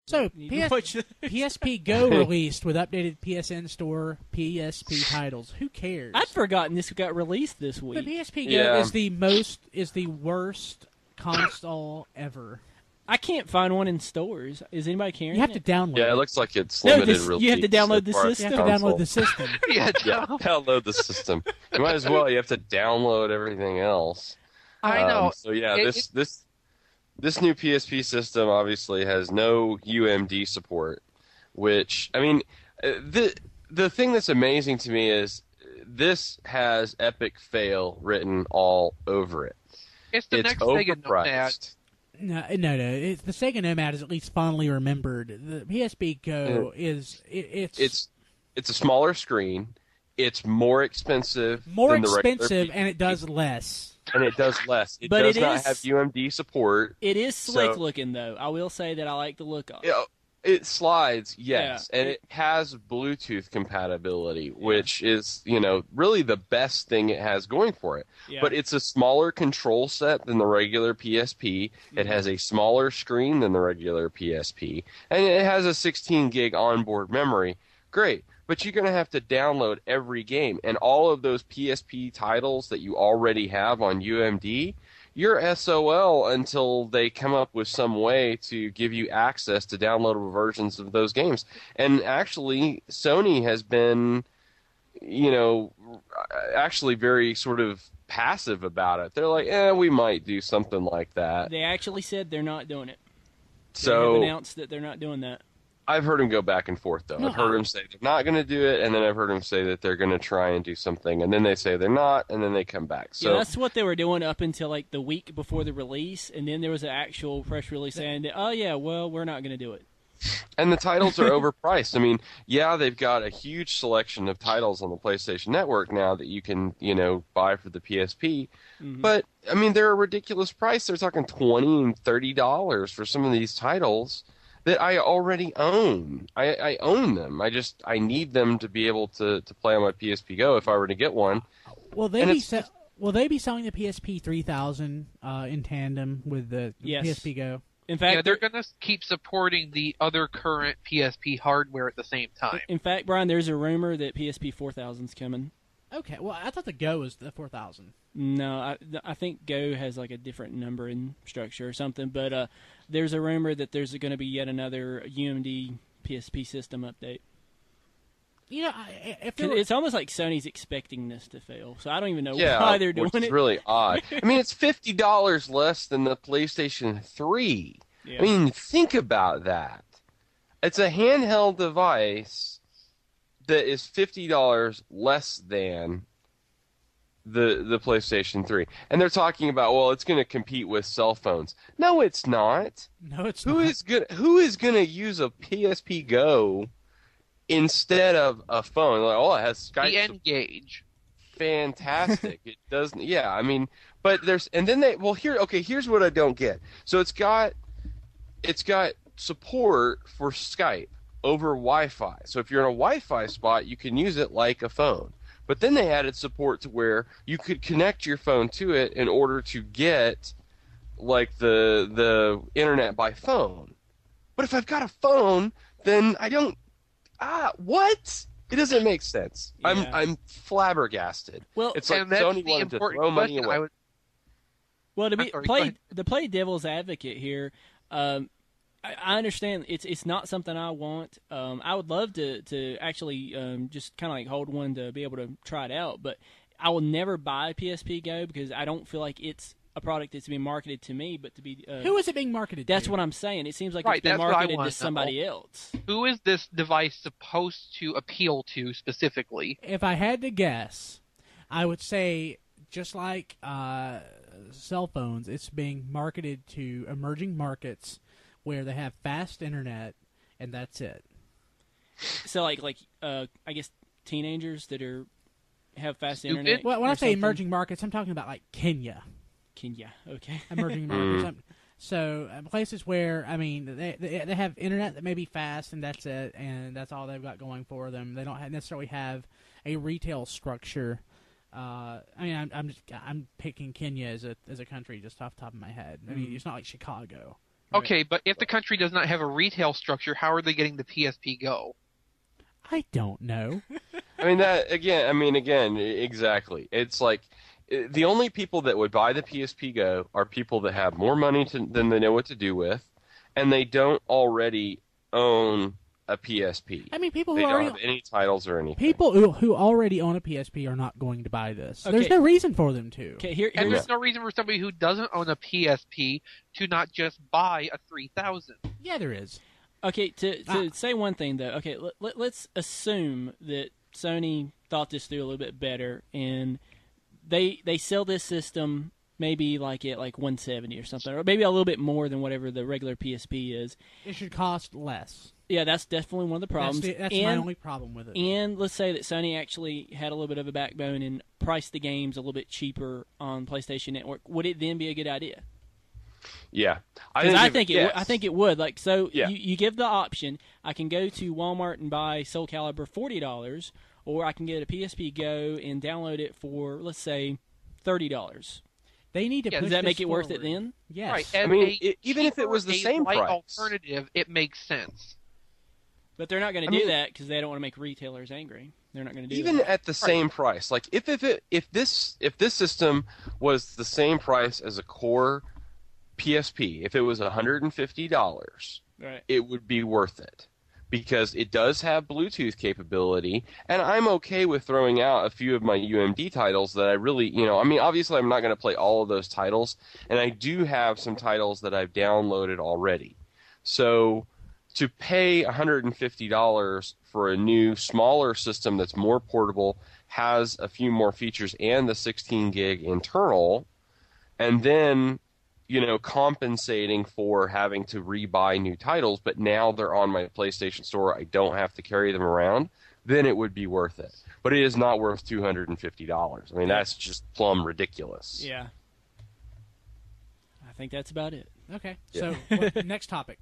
So, Watch PSPgo released with updated PSN Store PSP titles. Who cares? I'd forgotten this got released this week. The PSPgo is the worst console ever. I can't find one in stores. Is anybody carrying it? You have to download it. Yeah, it looks like it's limited release. You have to download the as far as system? You have to download console. the system. Yeah, Download the system. You might as well. You have to download everything else. I know. So yeah, this new PSP system obviously has no UMD support, which I mean, the thing that's amazing to me is this has epic fail written all over it. It's the next Sega Nomad. No. The Sega Nomad is at least fondly remembered. The PSP Go it's a smaller screen. It's more expensive. More than the expensive, regular and it does less. And it does less. It But does it not is- have UMD support. It is slick looking, though. I will say that I like the look of it. It slides, yes, and it has Bluetooth compatibility, which is, really the best thing it has going for it. Yeah. But it's a smaller control set than the regular PSP. It has a smaller screen than the regular PSP, and it has a 16 gig onboard memory. Great, but you're going to have to download every game, and all of those PSP titles that you already have on UMD, you're SOL until they come up with some way to give you access to downloadable versions of those games. And actually, Sony has been, actually very sort of passive about it. They're like, we might do something like that. They actually said they're not doing it. They So have announced that they're not doing that. I've heard him go back and forth, though. I've heard him say they're not going to do it, and then I've heard him say that they're going to try and do something, and then they say they're not, and then they come back. So Yeah, that's what they were doing up until like the week before the release, and then there was an actual press release saying that, we're not going to do it. And the titles are overpriced. I mean, yeah, they've got a huge selection of titles on the PlayStation Network now that you can, buy for the PSP. Mm-hmm. But I mean, they're a ridiculous price. They're talking $20 and $30 for some of these titles that I already own. I own them. I need them to be able to play on my PSPgo if I were to get one. Will they be selling the PSP 3000 in tandem with the PSPgo? In fact, they're going to keep supporting the other current PSP hardware at the same time. In fact, Brian, there's a rumor that PSP 4000's coming. Okay, well, I thought the Go was the 4000. No, I think Go has like a different numbering structure or something, but there's a rumor that there's going to be yet another UMD PSP system update. It's almost like Sony's expecting this to fail, so I don't even know why they're doing it. Which is really odd. I mean, it's $50 less than the PlayStation 3. Yeah. I mean, think about that. It's a handheld device that is $50 less than the PlayStation 3. And they're talking about, it's going to compete with cell phones. No, it's not. No, it's not. Who is going to use a PSP Go instead of a phone? Like, it has Skype. The N-Gage. Fantastic. It doesn't. Yeah, I mean, but here's what I don't get. So it's got support for Skype over Wi-Fi. So if you're in a Wi-Fi spot, you can use it like a phone. But then they added support to where you could connect your phone to it in order to get like the internet by phone. But if I've got a phone, then I don't. What? It doesn't make sense. Yeah. I'm flabbergasted. Well, it's like Sony wanted to throw money away. To play devil's advocate here, I understand it's not something I want. I would love to actually just kind of like hold one to be able to try it out, but I will never buy a PSPgo because I don't feel like it's a product that's being marketed to me, but to be who is it being marketed that's to? what I'm saying. It seems like Right, it's been that's what I marketed want to to know. somebody else. Who is this device supposed to appeal to specifically? If I had to guess, I would say just like cell phones, it's being marketed to emerging markets where they have fast internet, and that's it. So like I guess teenagers that have fast internet. Well, when or I say something? emerging markets, I'm talking about like Kenya. Okay. Emerging markets. So places where they have internet that may be fast, and that's it, and that's all they've got going for them. They don't necessarily have a retail structure. I'm picking Kenya as a country just off the top of my head. I mean, it's not like Chicago Okay, but if the country does not have a retail structure, how are they getting the PSPgo? I don't know. I mean, exactly. It's like the only people that would buy the PSPgo are people that have more money than they know what to do with, and they don't already own a PSP. I mean, people They who don't already have any titles or anything. people who already own a PSP are not going to buy this. Okay. There's no reason for them to. Okay, And here's there's no reason for somebody who doesn't own a PSP to not just buy a 3000. Yeah, there is. okay to say one thing though. Okay, let's assume that Sony thought this through a little bit better, and they sell this system maybe like at like $170 or something, or maybe a little bit more than whatever the regular PSP is. It should cost less. Yeah, that's definitely one of the problems. That's my only problem with it. And let's say that Sony actually had a little bit of a backbone and priced the games a little bit cheaper on PlayStation Network. Would it then be a good idea? Yeah, I think it would. Like, so Yeah. you give the option. I can go to Walmart and buy Soul Calibur $40, or I can get a PSP Go and download it for, let's say, $30. They need to. Yeah, push Does that this make it worth it forward. then? Yes. Right. I As mean, a even if it was the cheaper, same a light price. alternative, it makes sense. But they're not going to I do mean- that because they don't want to make retailers angry. They're not going to do Even that. at the same price, like if this system was the same price as a core PSP, if it was $150, Right. it would be worth it because it does have Bluetooth capability, and I'm okay with throwing out a few of my UMD titles that I really, I mean, obviously I'm not going to play all of those titles, and I do have some titles that I've downloaded already. So to pay $150 for a new, smaller system that's more portable, has a few more features, and the 16 gig internal, and then compensating for having to rebuy new titles, but now they're on my PlayStation Store, I don't have to carry them around, then it would be worth it. But it is not worth $250. I mean, that's just plumb ridiculous. Yeah. I think that's about it. Okay. Yeah. So next topic.